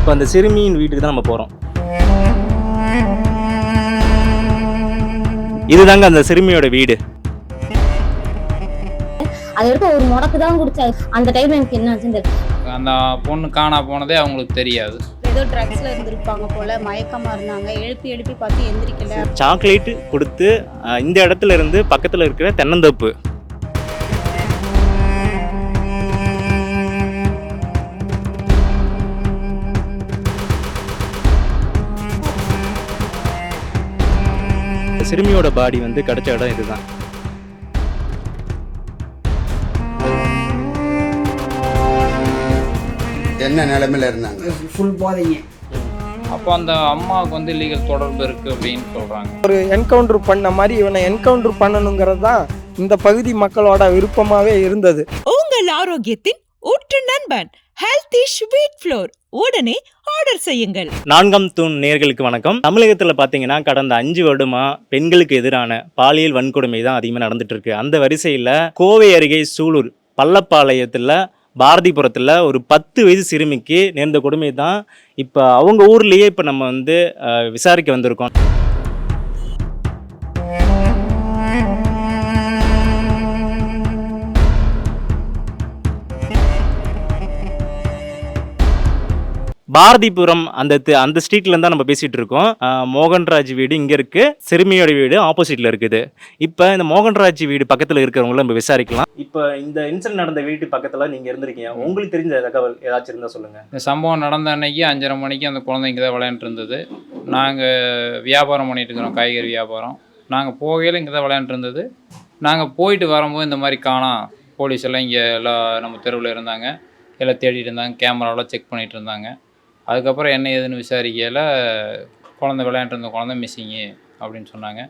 இப்போ அந்த சிறுமியின் வீட்டுக்கு தான் நம்ம போகிறோம். இதுதாங்க அந்த சிறுமியோட வீடு. அதை எடுத்து ஒரு முடக்கு தான் குடிச்சாரு. அந்த டைம்ல எனக்கு என்ன ஆச்சுன்னு தெரியல. அந்த பொண்ணு காணா போனதே அவங்களுக்கு தெரியாது. ஏதோ ட்ரக்ஸ்ல இருந்திருப்பாங்க போல, மயக்கமா இருந்தாங்க. எழுப்பி பார்த்து எந்திரிக்கல. சாக்லேட் கொடுத்து இந்த இடத்துல இருந்து பக்கத்தில் இருக்கிற தென்னந்தோப்பு. சிறுமியோட பாடி வந்து கிடைச்ச இடம் இதுதான். என்ன நிலைமையில இருந்தாங்க? ஃபுல் போதைங்க. அப்போ அந்த அம்மாவுக்கு வந்து லீகல் தொடர்பு இருக்குது அப்படின்னு சொல்கிறாங்க. ஒரு என்கவுண்டர் பண்ண மாதிரி இவனை என்கவுண்டர் பண்ணணுங்கிறது தான் இந்த பகுதி மக்களோட விருப்பமாகவே இருந்தது. உங்கள் ஆரோக்கியத்தின் ஊற்று நண்பன் ஹெல்தி ஸ்வீட் ஃப்ளோர் உடனே ஆர்டர் செய்யுங்கள். நான்காம் தூண் நேயர்களுக்கு வணக்கம். தமிழகத்தில் பார்த்தீங்கன்னா கடந்த 5 வருடமா பெண்களுக்கு எதிரான பாலியல் வன்கொடுமை தான் அதிகமாக நடந்துட்டு இருக்கு. அந்த வரிசையில் கோவை அருகே சூலூர் பள்ளப்பாளையத்தில் பாரதிபுரத்தில் ஒரு 10 வயது சிறுமிக்கு நேர்ந்த கொடுமை தான் இப்போ அவங்க ஊர்லேயே இப்போ நம்ம வந்து விசாரிக்க வந்திருக்கோம். பாரதிபுரம் அந்த ஸ்ட்ரீட்ல தான் நம்ம பேசிட்டு இருக்கோம். மோகன்ராஜ் வீடு இங்க இருக்கு, சிறுமியோட வீடு ஆப்போசிட்ல இருக்குது. இப்போ இந்த மோகன்ராஜ் வீடு பக்கத்துல இருக்கிறவங்கள நம்ம விசாரிக்கலாம். இப்போ இந்த இன்சிடென்ட் நடந்த வீட்டு பக்கத்துல நீங்க இருந்திருக்கீங்க, உங்களுக்கு தெரிஞ்ச தகவல் ஏதாச்சும் இருந்தா சொல்லுங்க. இந்த சம்பவம் நடந்த அன்னைக்கு 5:30 மணிக்கு அந்த குழந்தைங்க தான் விளையாண்டு இருந்தது. நாங்கள் வியாபாரம் பண்ணிட்டு இருக்கிறோம், காய்கறி வியாபாரம். நாங்கள் போகையில் இங்கே தான் விளையாண்டு இருந்தது. நாங்கள் போயிட்டு வரும்போது இந்த மாதிரி காணோம், போலீஸ் எல்லாம் இங்கே எல்லாம் நம்ம தெருவில் இருந்தாங்க, எல்லாம் தேடிட்டு இருந்தாங்க, கேமராவெலாம் செக் பண்ணிகிட்டு இருந்தாங்க. அதுக்கப்புறம் என்ன ஏதுன்னு விசாரிக்கையில் குழந்தை விளையாண்டு இருந்த குழந்தை மிஸ்ஸிங்கு அப்படின்னு சொன்னாங்க.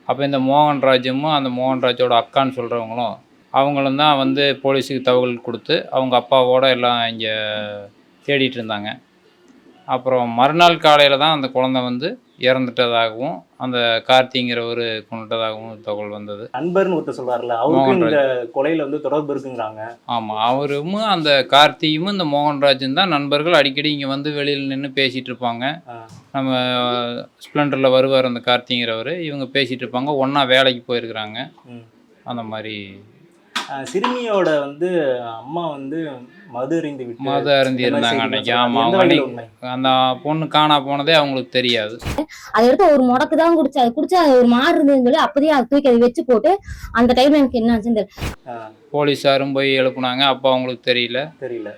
அப்போ இந்த மோகன்ராஜும் அந்த மோகன்ராஜோட அக்கான்னு சொல்கிறவங்களும் அவங்களும் தான் வந்து போலீஸுக்கு தகவல் கொடுத்து அவங்க அப்பாவோட எல்லாம் இங்கே தேடிட்டு இருந்தாங்க. அப்புறம் மறுநாள் காலையில் தான் அந்த குழந்தை வந்து இறந்துட்டதாகவும் அந்த கார்த்திங்கிறவர் கொண்டுட்டதாகவும் தகவல் வந்தது. நண்பர்னு ஒருத்தர் சொல்றாருல, அவருக்கு இந்த கொலையில வந்து தொடர்பு இருக்குங்கிறாங்க. ஆமாம், அவரும் அந்த கார்த்தியும் இந்த மோகன்ராஜும் தான் நண்பர்கள். அடிக்கடி இங்கே வந்து வெளியில் நின்று பேசிகிட்டு இருப்பாங்க. நம்ம ஸ்ப்ளெண்டரில் வருவார் அந்த கார்த்திங்கிறவர், இவங்க பேசிகிட்டு இருப்பாங்க, ஒன்றா வேலைக்கு போயிருக்கிறாங்க. அந்த மாதிரி சிறுமியோட வந்து அம்மா வந்து மது அருந்தி இருந்தாங்க அன்னைக்கு. ஆமாம், அந்த பொண்ணு காணா போனதே அவங்களுக்கு தெரியாது. அதை எடுத்து ஒரு முடக்கு தான் குடிச்சா, அது குடிச்சா ஒரு மாறு இருந்ததுன்னு சொல்லி அப்போதையே அதை தூக்கி அதை வச்சு போட்டு அந்த டைம்ல எனக்கு என்ன ஆச்சுன்னு தெரியல. போலீஸாரும் போய் எழுப்புனாங்க, அப்போ அவங்களுக்கு தெரியல.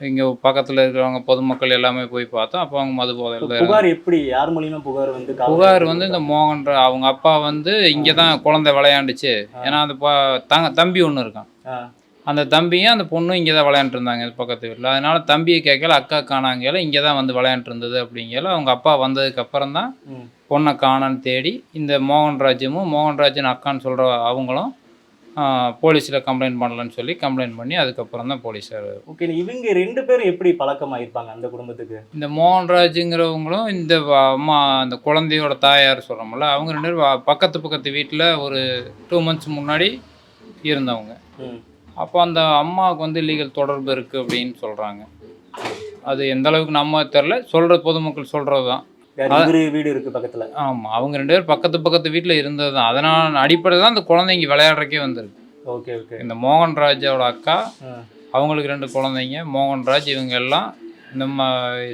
இங்கே பக்கத்தில் இருக்கிறவங்க பொதுமக்கள் எல்லாமே போய் பார்த்தோம். அப்போ அவங்க மது போதையில். புகார் எப்படி, யார் மூலியமா புகார் வந்து? புகார் வந்து இந்த மோகன்ற அவங்க அப்பா வந்து இங்கே தான் குழந்தை விளையாண்டுச்சு. ஏன்னா அந்த தம்பி ஒன்று இருக்கான், அந்த தம்பியும் அந்த பொண்ணும் இங்கே தான் விளையாண்டு இருந்தாங்க பக்கத்து வீட்டில். அதனால தம்பியை கேட்கல, அக்கா காணாங்கல, இங்கே தான் வந்து விளையாண்டு இருந்தது அப்படிங்கல. அவங்க அப்பா வந்ததுக்கு அப்புறம் தான் பொண்ணை காணான்னு தேடி இந்த மோகன்ராஜன் அக்கான்னு சொல்கிற அவங்களும் போலீஸில் கம்ப்ளைண்ட் பண்ணலன்னு சொல்லி கம்ப்ளைண்ட் பண்ணி அதுக்கப்புறம் தான் போலீஸார். ஓகே, இவங்க 2 பேரும் எப்படி பழக்கமாயிருப்பாங்க அந்த குடும்பத்துக்கு? இந்த மோகன்ராஜுங்கிறவங்களும் இந்த அம்மா அந்த குழந்தையோட தாயார் சொல்கிறோம்ல, அவங்க 2 பேரும் பக்கத்து வீட்டில் ஒரு 2 months முன்னாடி இருந்தவங்க. அப்போ அந்த அம்மாவுக்கு வந்து லீகல் தொடர்பு இருக்குது அப்படின்னு சொல்கிறாங்க. அது எந்த அளவுக்கு நம்ம தெரில, சொல்கிறது பொதுமக்கள் சொல்கிறது தான். வீடு இருக்குது பக்கத்தில். ஆமாம், அவங்க 2 பேரும் பக்கத்து வீட்டில் இருந்தது தான். அதனால் அடிப்படையில் தான் அந்த குழந்தைங்க விளையாடுறக்கே வந்திருக்கு. Okay okay. இந்த மோகன்ராஜோட அக்கா, அவங்களுக்கு 2 குழந்தைங்க, மோகன்ராஜ், இவங்க எல்லாம் நம்ம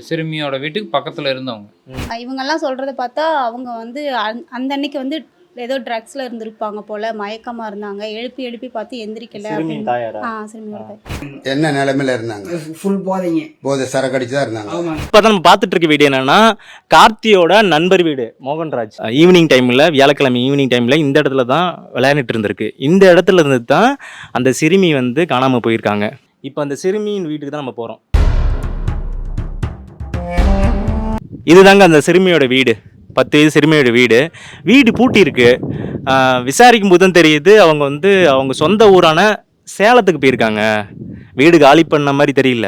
சிறுமியோட வீட்டுக்கு பக்கத்தில் இருந்தவங்க. இவங்கெல்லாம் சொல்கிறத பார்த்தா அவங்க வந்து அந்த அன்னைக்கு வந்து ஏதோ ட்ரக்ஸ்ல இருந்திருப்பாங்க போல, மயக்கமா இருந்தாங்க. எழுப்பி பார்த்து எந்திரிக்கல. என்ன நிலைமையில இருந்தாங்க? ஃபுல் போதைங்க. போதை சரக்கு அடிச்சு தான் இருந்தாங்க. இப்போ நம்ம பார்த்துட்டு இருக்க வீடு என்னன்னா, கார்த்தியோட நண்பர் வீடு மோகன்ராஜ். ஈவினிங் டைமில், வியாழக்கிழமை ஈவினிங் டைமில் இந்த இடத்துல தான் விளையாண்டுட்டு இருந்திருக்கு. இந்த இடத்துல இருந்து தான் அந்த சிறுமி வந்து காணாமல் போயிருக்காங்க. இப்போ அந்த சிறுமியின் வீட்டுக்கு தான் நம்ம போகிறோம். இதுதாங்க அந்த சிறுமியோட வீடு, 10 வயது சிறுமியோட வீடு பூட்டி இருக்கு. விசாரிக்கும் போது தான் தெரியுது அவங்க வந்து அவங்க சொந்த ஊரான சேலத்துக்கு போயிருக்காங்க. வீடு காலி பண்ண மாதிரி தெரியல.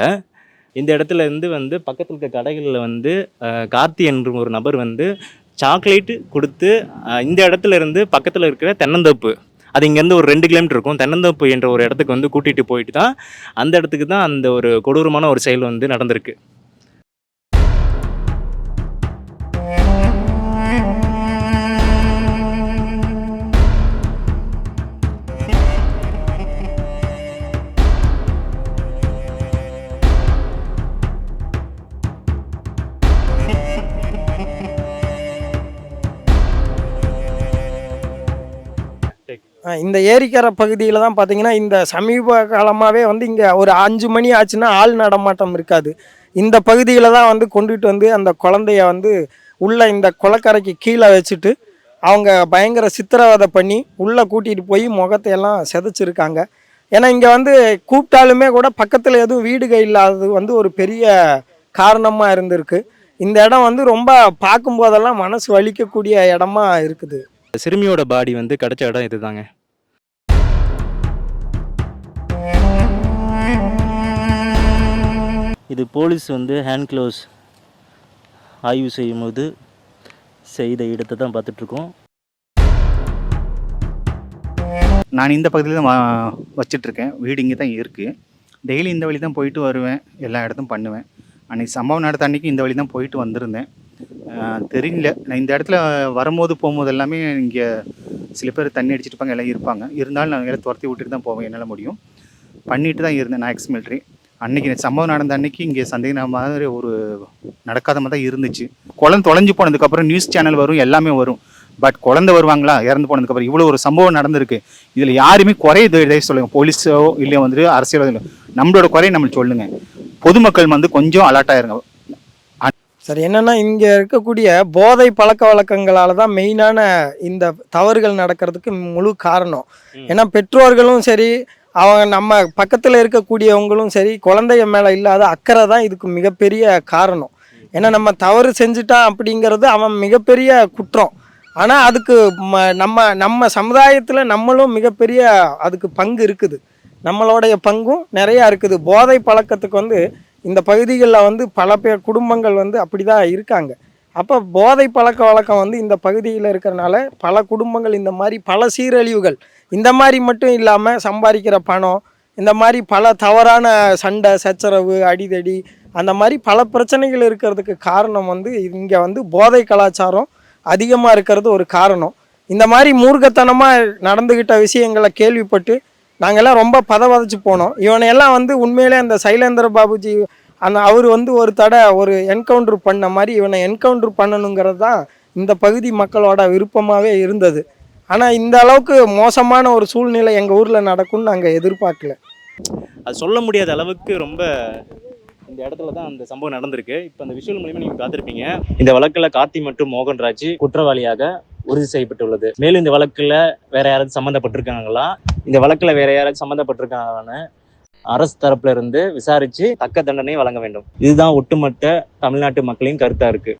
இந்த இடத்துல இருந்து வந்து பக்கத்தில் இருக்க கடைகளில் வந்து கார்த்தி என்ற ஒரு நபர் வந்து சாக்லேட்டு கொடுத்து இந்த இடத்துல இருந்து பக்கத்தில் இருக்கிற தென்னந்தோப்பு, அது இங்கேருந்து ஒரு 2 கிலோமீட்டர் இருக்கும், தென்னந்தோப்பு என்ற ஒரு இடத்துக்கு வந்து கூட்டிகிட்டு போயிட்டு தான் அந்த இடத்துக்கு தான் அந்த ஒரு கொடூரமான ஒரு செயல் வந்து நடந்திருக்கு. இந்த ஏரிக்கரை பகுதியில் தான் பார்த்தீங்கன்னா இந்த சமீப காலமாகவே வந்து இங்கே ஒரு 5 மணி ஆச்சுன்னா ஆள் நடமாட்டம் இருக்காது. இந்த பகுதியில் தான் வந்து கொண்டுட்டு வந்து அந்த குழந்தைய வந்து உள்ள இந்த குளக்கரைக்கு கீழே வச்சுட்டு அவங்க பயங்கர சித்திரவதை பண்ணி உள்ளே கூட்டிகிட்டு போய் முகத்தையெல்லாம் சிதைச்சிருக்காங்க. ஏன்னா இங்கே வந்து கூப்பிட்டாலுமே கூட பக்கத்தில் எதுவும் வீடுகள் இல்லாதது வந்து ஒரு பெரிய காரணமாக இருந்திருக்கு. இந்த இடம் வந்து ரொம்ப பார்க்கும்போதெல்லாம் மனசு வலிக்கக்கூடிய இடமா இருக்குது. சிறுமியோட பாடி வந்து கிடைச்ச இடம் இதுதாங்க. இது போலீஸ் வந்து ஹேண்ட் க்ளோஸ் ஆய்வு செய்யும்போது செய்த இடத்தை தான் பார்த்துட்ருக்கோம். நான் இந்த பகுதியில் தான் வச்சிட்ருக்கேன். வீடு இங்கே தான் இருக்குது. டெய்லி இந்த வழி தான் போயிட்டு வருவேன், எல்லா இடத்தும் பண்ணுவேன். அன்றைக்கி சம்பவம் நடத்த அன்றைக்கி இந்த வழி தான் போயிட்டு வந்திருந்தேன். தெரியல, நான் இந்த இடத்துல வரும்போது போகும்போது எல்லாமே இங்கே சில பேர் தண்ணி அடிச்சிட்டு இருப்பாங்க, எல்லாம் இருப்பாங்க. இருந்தாலும் நான் எல்லாம் துரத்தி விட்டுட்டு தான் போவேன், என்னால் முடியும். பண்ணிட்டு தான் இருந்தேன். நான் எக்ஸ் மிலிட்ரி. அன்றைக்கி சம்பவம் நடந்த அன்றைக்கி இங்கே சந்தேகம் மாதிரி ஒரு நடக்காத மாதிரி தான் இருந்துச்சு. குழந்தை தொலைஞ்சு போனதுக்கப்புறம் நியூஸ் சேனல் வரும், எல்லாமே வரும். பட் குழந்தை வருவாங்களா இறந்து போனதுக்கப்புறம் இவ்வளோ ஒரு சம்பவம் நடந்திருக்கு. இதில் யாருமே குறைய சொல்லுங்கள், போலீஸோ இல்லை வந்துட்டு அரசியலோ இல்லை, நம்மளோட குறையை நம்மளுக்கு சொல்லுங்கள். பொதுமக்கள் வந்து கொஞ்சம் அலர்ட்டாக இருங்க. சரி, என்னென்னா இங்கே இருக்கக்கூடிய போதை பழக்க வழக்கங்களால் தான் மெயினான இந்த தவறுகள் நடக்கிறதுக்கு முழு காரணம். ஏன்னா பெற்றோர்களும் சரி, அவங்க நம்ம பக்கத்தில் இருக்கக்கூடியவங்களும் சரி, குழந்தைய மேலே இல்லாத அக்கறை தான் இதுக்கு மிகப்பெரிய காரணம். ஏன்னா நம்ம தவறு செஞ்சுட்டான் அப்படிங்கிறது அவன் மிகப்பெரிய குற்றம். ஆனால் அதுக்கு நம்ம சமுதாயத்தில் நம்மளும் மிகப்பெரிய அதுக்கு பங்கு இருக்குது. நம்மளுடைய பங்கும் நிறையா இருக்குது. போதை பழக்கத்துக்கு வந்து இந்த பகுதிகளில் வந்து பல பேர் குடும்பங்கள் வந்து அப்படி தான் இருக்காங்க. அப்போ போதை பழக்க வழக்கம் வந்து இந்த பகுதியில் இருக்கிறனால பல குடும்பங்கள் இந்த மாதிரி பல சீரழிவுகள், இந்த மாதிரி மட்டும் இல்லாமல் சம்பாதிக்கிற பணம், இந்த மாதிரி பல தவறான சண்டை சச்சரவு அடிதடி அந்த மாதிரி பல பிரச்சனைகள் இருக்கிறதுக்கு காரணம் வந்து இங்கே வந்து போதை கலாச்சாரம் அதிகமாக இருக்கிறது ஒரு காரணம். இந்த மாதிரி மூர்க்கத்தனமாக நடந்துக்கிட்ட விஷயங்களை கேள்விப்பட்டு நாங்கள்லாம் ரொம்ப பதவதைச்சு போனோம். இவனையெல்லாம் வந்து உண்மையிலே அந்த சைலேந்திர பாபுஜி அவர் வந்து ஒரு என்கவுண்டர் பண்ண மாதிரி இவனை என்கவுண்டர் பண்ணணுங்கிறது தான் இந்த பகுதி மக்களோட விருப்பமாகவே இருந்தது. ஆனால் இந்த அளவுக்கு மோசமான ஒரு சூழ்நிலை எங்கள் ஊரில் நடக்கும்னு நாங்கள் எதிர்பார்க்கல. அது சொல்ல முடியாத அளவுக்கு ரொம்ப இந்த இடத்துல தான் அந்த சம்பவம் நடந்திருக்கு. இப்போ அந்த விஷுவல் மூலியமா நீங்கள் பார்த்துருப்பீங்க. இந்த வழக்கில் கார்த்தி மற்றும் மோகன்ராஜ் குற்றவாளியாக உறுதி செய்யப்பட்டுள்ளது. மேலும் இந்த வழக்கில் வேற யாராவது சம்மந்தப்பட்டிருக்காங்களா, இந்த வழக்கில் வேற யாராவது சம்மந்தப்பட்டிருக்காங்கன்னு அரசு தரப்புல இருந்து விசாரிச்சு தக்க தண்டனை வழங்க வேண்டும். இதுதான் ஒட்டுமொத்த தமிழ்நாட்டு மக்களின் கருத்தா இருக்கு.